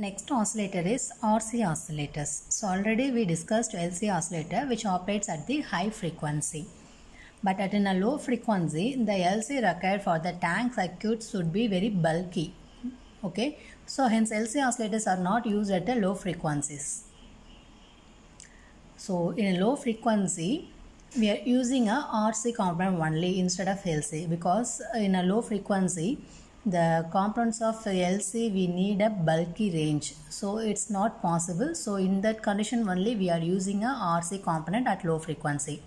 Next oscillator is RC oscillators. So already we discussed LC oscillator which operates at the high frequency. But at a low frequency, the LC required for the tank circuits should be very bulky. Okay, so hence LC oscillators are not used at the low frequencies. So in a low frequency, we are using a RC component only instead of LC, because in a low frequency, the components of LC we need a bulky range, so it's not possible. So in that condition only we are using a RC component at low frequency.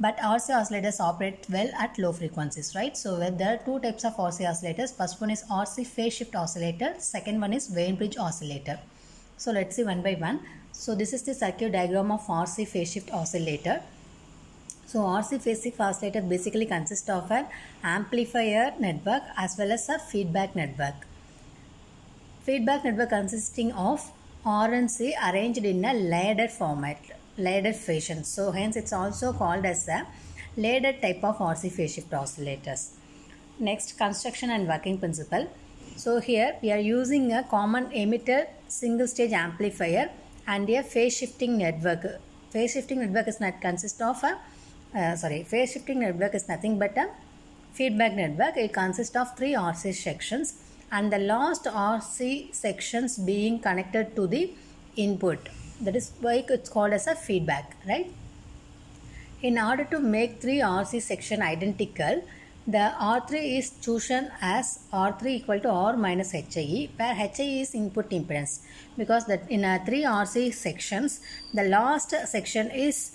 But RC oscillators operate well at low frequencies, right? So there are two types of RC oscillators. First one is RC phase shift oscillator, second one is Wien bridge oscillator. So let's see one by one. So this is the circuit diagram of RC phase shift oscillator. So RC phase shift oscillator basically consists of an amplifier network as well as a feedback network. Feedback network consisting of R and C arranged in a ladder format, ladder fashion. So hence it's also called as a ladder type of RC phase shift oscillators. Next, construction and working principle. So here we are using a common emitter single stage amplifier and a phase shifting network. Phase shifting network is not consist of a phase shifting network is nothing but a feedback network. It consists of three RC sections and the last RC sections being connected to the input. That is why it's called as a feedback, right? In order to make three RC section identical, the R3 is chosen as R3 equal to R minus HIE, where HIE is input impedance, because that in three RC sections, the last section is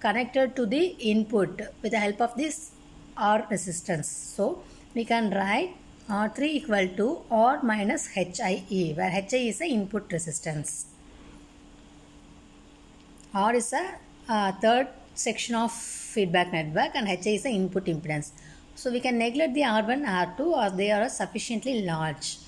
connected to the input with the help of this R resistance. So we can write R3 equal to R minus HIE, where HIE is the input resistance. R is a third section of feedback network and HIE is the input impedance. So we can neglect the R1, R2 as they are sufficiently large.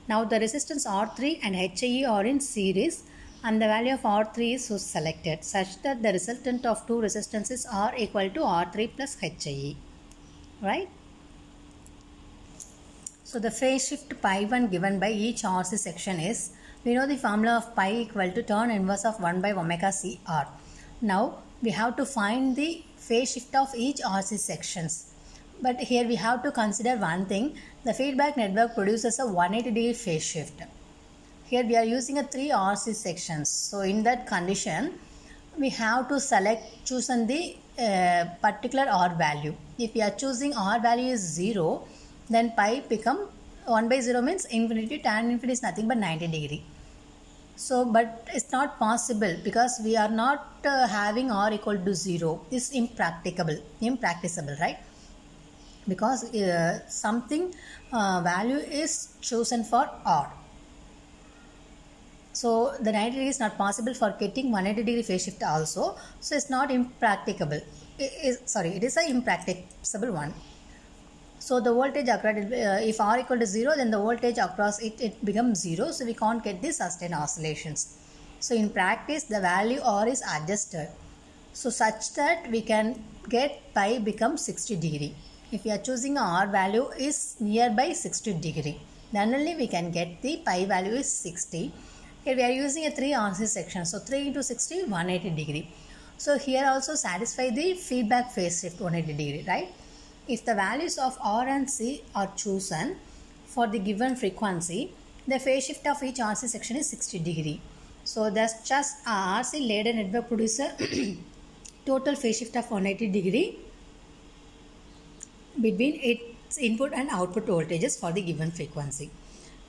Now the resistance R3 and HIE are in series and the value of R3 is so selected such that the resultant of two resistances are equal to R3 plus HIE, right? So the phase shift pi 1 given by each RC section is, we know the formula of pi equal to tan inverse of 1 by omega CR. Now we have to find the phase shift of each RC sections. But here we have to consider one thing, the feedback network produces a 180 degree phase shift. Here we are using a three RC sections. So in that condition, we have to choose the particular R value. If we are choosing R value is 0, then pi become 1 by 0 means infinity, tan infinity is nothing but 90 degree. So but it's not possible because we are not having R equal to 0. It's impracticable, right? Because something value is chosen for R. So the 90 degree is not possible for getting 180 degree phase shift also. So it's not impracticable. It is an impracticable one. So the voltage across, if R equal to 0, then the voltage across it becomes 0. So we can't get the sustained oscillations. So in practice, the value R is adjusted. So such that we can get pi become 60 degree. If we are choosing R value is nearby 60 degree, then only we can get the pi value is 60. Here we are using a 3 RC section. So 3 into 60, 180 degree. So here also satisfy the feedback phase shift 180 degree, right? If the values of R and C are chosen for the given frequency, the phase shift of each RC section is 60 degree. So that's just RC ladder network produces total phase shift of 180 degree between its input and output voltages for the given frequency.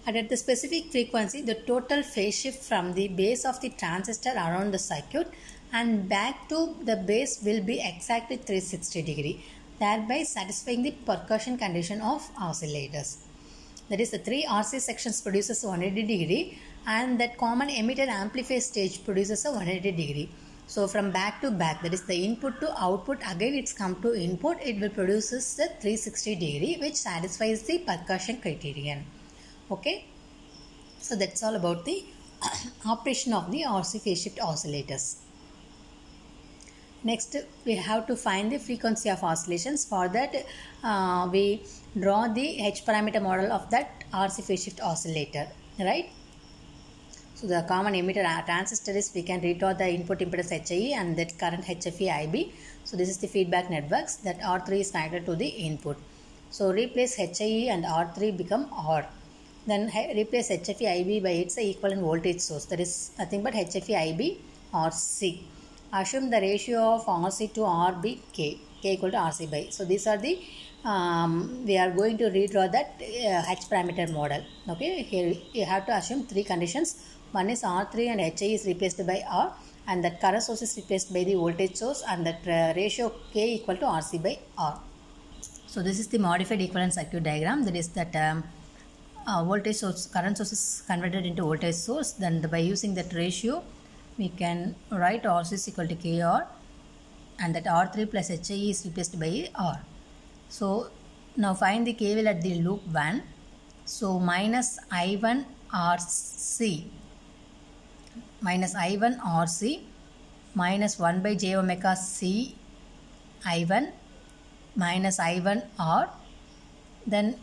And at the specific frequency, the total phase shift from the base of the transistor around the circuit and back to the base will be exactly 360 degree, thereby satisfying the percussion condition of oscillators. That is, the three RC sections produces 180 degree and that common emitter amplifier stage produces a 180 degree. So from back to back, that is the input to output, again it's come to input, it will produces the 360 degree which satisfies the percussion criterion. Okay, so that's all about the operation of the RC phase shift oscillators. Next, we have to find the frequency of oscillations. For that, we draw the H parameter model of that RC phase shift oscillator, right? So the common emitter transistor is, we can redraw the input impedance HIE and that current HFE IB. So this is the feedback networks that R3 is connected to the input. So replace HIE and R3 become R. Then replace HFE IB by its equivalent voltage source, that is nothing but HFE IB RC. Assume the ratio of RC to RB K equal to RC by. So these are the we are going to redraw that H parameter model. Okay, here you have to assume three conditions. One is R3 and HIE is replaced by R, and that current source is replaced by the voltage source, and that ratio K equal to RC by R. So this is the modified equivalent circuit diagram. That is that voltage source, current source is converted into voltage source. Then by using that ratio, we can write RC is equal to KR, and that R3 plus HIE is replaced by R. So now find the KVL at the loop 1. So minus I1 RC minus I1 RC minus 1 by j omega C I1 minus I1 R, then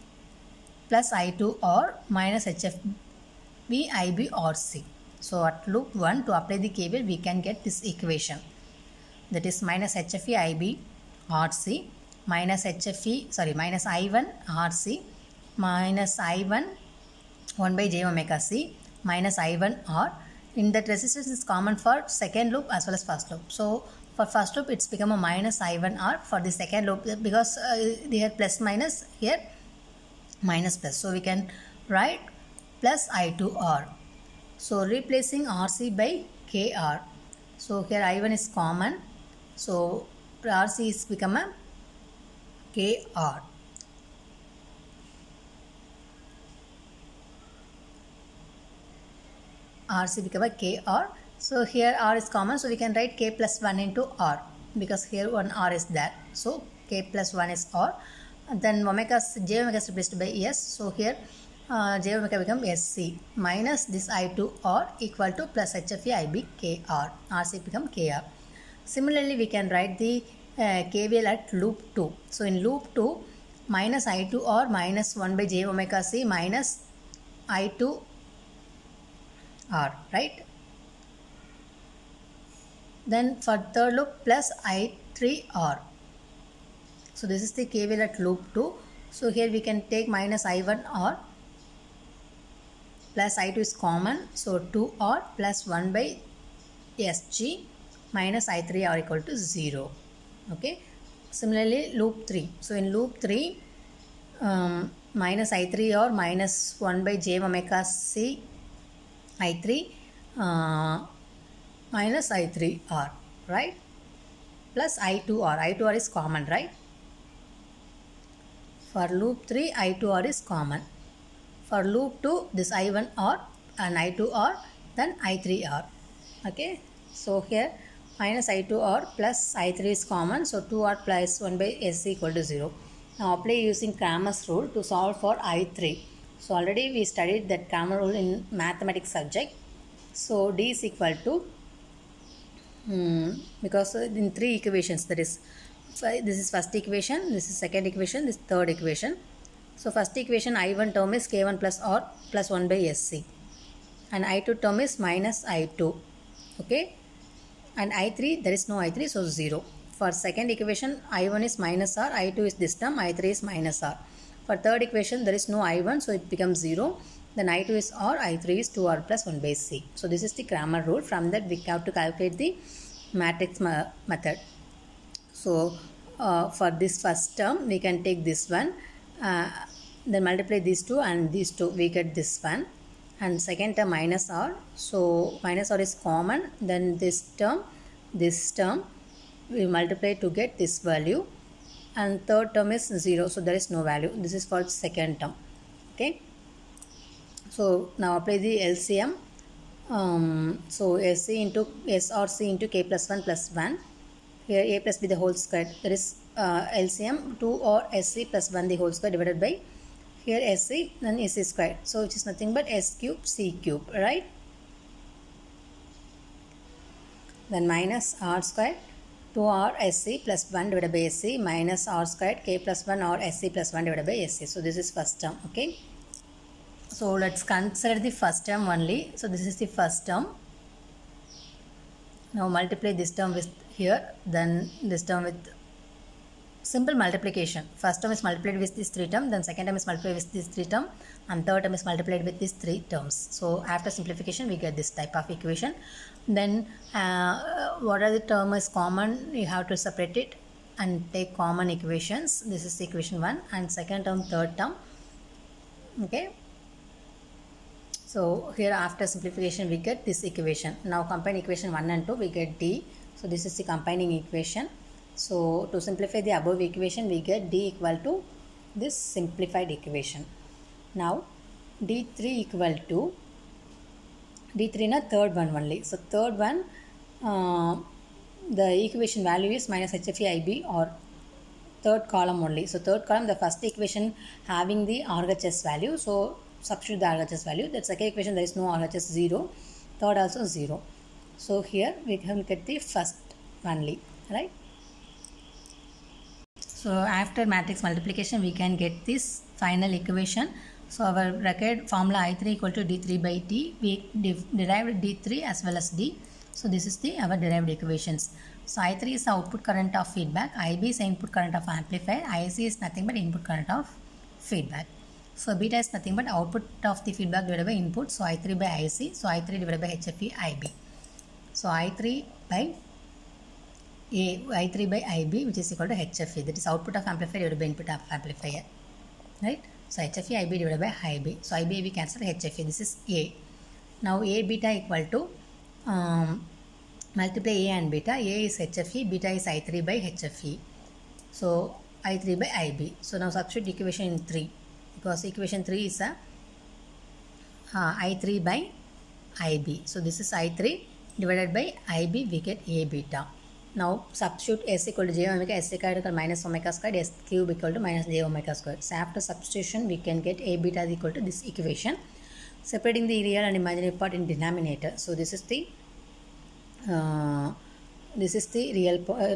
plus I2 R minus HFB IB RC. So at loop 1, to apply the KVL, we can get this equation, that is minus HFE IB RC minus minus I1 RC minus I1 1 by j omega C minus I1 R. In that, resistance is common for second loop as well as first loop. So for first loop, it's become a minus I1 R. For the second loop, because here plus minus, here minus plus, so we can write plus I2 R. So replacing RC by KR. So here I1 is common, so RC is become a KR. RC become a KR. So here R is common, so we can write K plus 1 into R, because here one R is there. So K plus 1 is R. And then j omega is replaced by S. So here j omega become SC minus this I2 R equal to plus HFE IB KR. RC become KR. Similarly, we can write the KVL at loop 2. So in loop 2, minus I2 R minus 1 by j omega C minus I2 R, right? Then for third loop, plus I3 R. So this is the KVL at loop 2. So here we can take minus I1 R plus I2 is common. So 2R plus 1 by SG minus I3 R equal to 0. Okay. Similarly, loop 3. So in loop 3, minus I3 R minus 1 by j omega C I3 minus I3 R, right? Plus I2 R. I2 R is common, right? For loop 3, I2 R is common. For loop 2, this I1 R and I2 R, then I3 R. Okay. So here minus I2 R plus I3 is common. So 2R plus 1 by S equal to 0. Now apply using Cramer's rule to solve for I3. So already we studied that Cramer rule in mathematics subject. So D is equal to, because in three equations, that is, this is first equation, this is second equation, this third equation. So first equation, I1 term is K1 plus R plus 1 by SC, and I2 term is minus I2. Okay, and I3, there is no I3, so 0. For second equation, I1 is minus R, I2 is this term, I3 is minus R. For third equation, there is no I1, so it becomes 0. Then I2 is R, I3 is 2R plus 1 by C. So this is the Cramer rule. From that, we have to calculate the matrix method. So for this first term, we can take this one, then multiply these two and these two, we get this one. And second term minus R, so minus R is common. Then this term, we multiply to get this value. And third term is 0, so there is no value. This is for second term. Okay. So now apply the LCM. So SC into SRC into K plus 1 plus 1. Here A plus B the whole square. There is LCM 2 or SC plus 1 the whole square divided by here SC, then SC squared. So which is nothing but S cube C cube, right? Then minus R squared 2R SC plus 1 divided by SC minus R squared K plus 1 or SC plus 1 divided by SC. So this is first term. Okay. So let's consider the first term only. So this is the first term. Now multiply this term with here, then this term with simple multiplication. First term is multiplied with this 3 term, then second term is multiplied with this 3 term, and third term is multiplied with these 3 terms. So after simplification we get this type of equation. Then what are the term is common, you have to separate it and take common equations. This is equation 1, and second term, third term. Okay. So here after simplification we get this equation. Now combine equation 1 and 2, we get D. So this is the combining equation. So to simplify the above equation we get D equal to this simplified equation. Now D3 equal to D3 na third one only. So third one the equation value is minus HFEIB or third column only. So third column, the first equation having the RHS value. So substitute the RHS value. That second equation there is no RHS, 0. Third also 0. So here we can get the first only, right? So after matrix multiplication we can get this final equation. So our record formula I3 equal to D3 by T. We derived D3 as well as D. So this is the our derived equations. So I3 is the output current of feedback, IB is the input current of amplifier, IC is nothing but input current of feedback. So beta is nothing but output of the feedback divided by input. So I3 by IC, so I3 divided by HFE IB. So I3 by IB which is equal to HFE, that is output of amplifier divided by input of amplifier, right? So HFE IB divided by IB. So IB we cancel HFE, this is A. Now A beta equal to multiply A and beta. A is HFE, beta is I3 by HFE. So I3 by IB. So now substitute equation in 3, because equation 3 is a I3 by IB. So this is I3 divided by IB, we get A beta. Now substitute S equal to J omega, S squared equal to minus omega squared, S cube equal to minus J omega squared. So after substitution we can get A beta is equal to this equation. Separating the real and imaginary part in denominator. So this is the real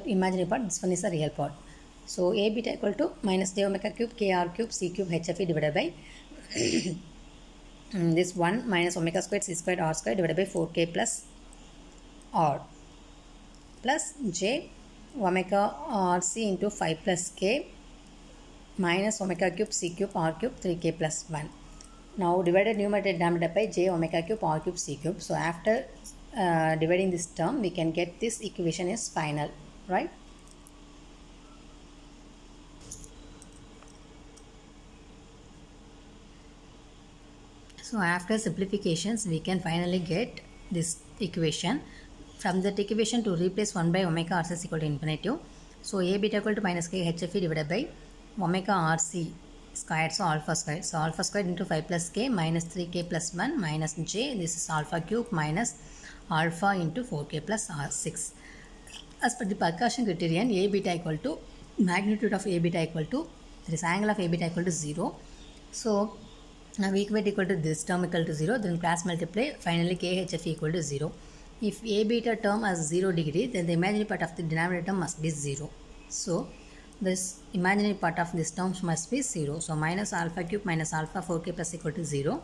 imaginary part, this one is the real part. So A beta equal to minus J omega cube KR cube C cube HFE divided by this 1 minus omega squared C squared R squared divided by 4K plus R plus J omega RC into 5 plus K minus omega cube C cube R cube 3K plus 1. Now divided numerator denominator by J omega cube R cube C cube. So after dividing this term we can get this equation is final, right? So after simplifications we can finally get this equation. From that equation to replace 1 by omega RC is equal to infinitive. So A beta equal to minus K HFE divided by omega RC squared, so alpha squared. So alpha squared into 5 plus K minus 3K plus 1 minus J, this is alpha cube minus alpha into 4K plus R6. As per the Percussion criterion, A beta equal to magnitude of A beta equal to, that is angle of A beta equal to 0. So now we equate equal to this term equal to 0, then cross multiply, finally K HFE equal to 0. If A beta term has 0 degree, then the imaginary part of the denominator must be 0. So this imaginary part of this term must be 0. So minus alpha cube minus alpha 4K plus equal to 0.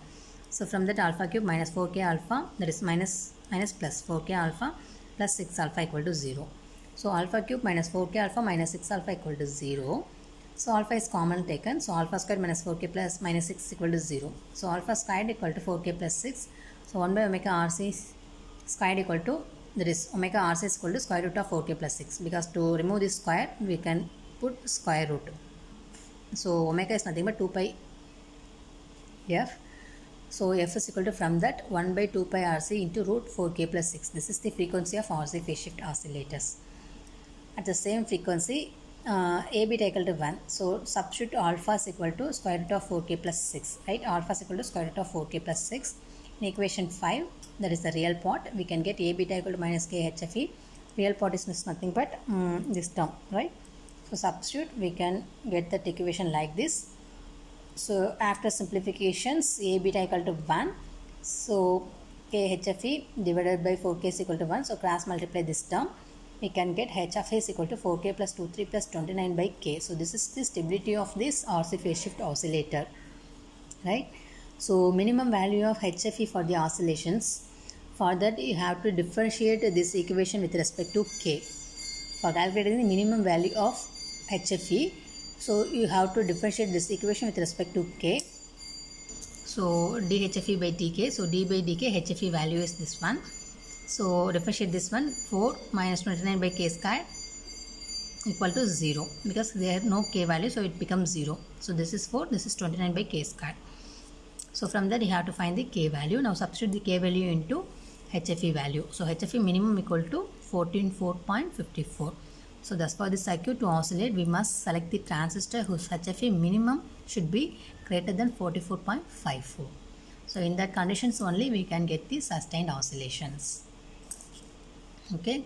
So from that alpha cube minus 4K alpha, that is minus plus 4K alpha plus 6 alpha equal to 0. So alpha cube minus 4K alpha minus 6 alpha equal to 0. So alpha is common taken. So alpha squared minus 4K plus minus 6 equal to 0. So alpha squared equal to 4K plus 6. So 1 by omega RC squared equal to, that is omega RC is equal to square root of 4K plus 6. Because to remove this square we can put square root. So omega is nothing but 2 pi f. So f is equal to, from that 1 by 2 pi RC into root 4K plus 6. This is the frequency of RC phase shift oscillators. At the same frequency A beta equal to 1. So substitute alpha is equal to square root of 4K plus 6. Right? Alpha is equal to square root of 4K plus 6. In equation 5, that is the real part, we can get A beta equal to minus K HFE. Real part is nothing but this term, right? So substitute, we can get that equation like this. So after simplifications, A beta equal to 1. So K HFE divided by 4K is equal to 1. So cross multiply this term. We can get H of A is equal to 4K plus 23 plus 29 by K. So this is the stability of this RC phase shift oscillator, right? So minimum value of HFE for the oscillations. For that you have to differentiate this equation with respect to K. For calculating the minimum value of HFE, so you have to differentiate this equation with respect to K. So dHFE by dK, so d by dk HFE value is this one. So differentiate this one, 4 minus 29 by k square equal to 0, because there is no k value, so it becomes 0. So this is 4, this is 29 by k square. So from that you have to find the k value. Now substitute the k value into HFE value. So HFE minimum equal to 144.54. So thus for this circuit to oscillate, we must select the transistor whose HFE minimum should be greater than 44.54. So in that conditions only we can get the sustained oscillations. Okay.